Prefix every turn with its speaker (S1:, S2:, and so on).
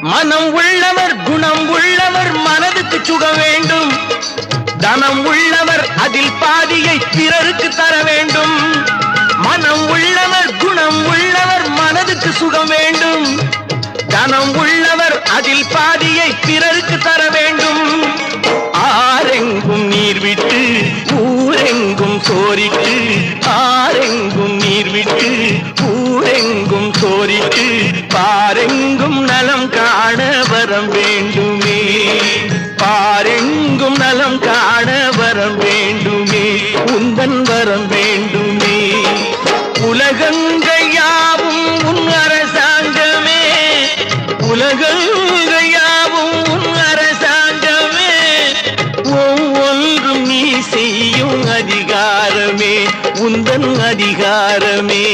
S1: மனம் உள்ளவர் குணம் உள்ளவர் மனதுக்கு சுக வேண்டும். தனம் உள்ளவர் அதில் பாதியை பிறருக்கு தர வேண்டும். மனம் உள்ளவர் குணம் உள்ளவர் மனதுக்கு சுகம் வேண்டும். தனம் உள்ளவர் அதில் பாதியை பிறருக்கு தர வேண்டும். ஆரெங்கும் நீர் விட்டு ஊரெங்கும் சோரிட்டு, ஆரெங்கும் நீர் விட்டு ஊரெங்கும் சோரிட்டு, பாரெங்கும் நலம் காண வரம் வேண்டுமே, பாரெங்கும் நலம் காண வரம் வேண்டுமே, உந்தன் வரம் வேண்டுமே. உலகங்கள் யாவும் உன் அரசாங்கமே, உலகங்கள் யாவும் உன் அரசாங்கமே, ஒவ்வொன்றும் நீ செய்யும் அதிகாரமே, உந்தன் அதிகாரமே.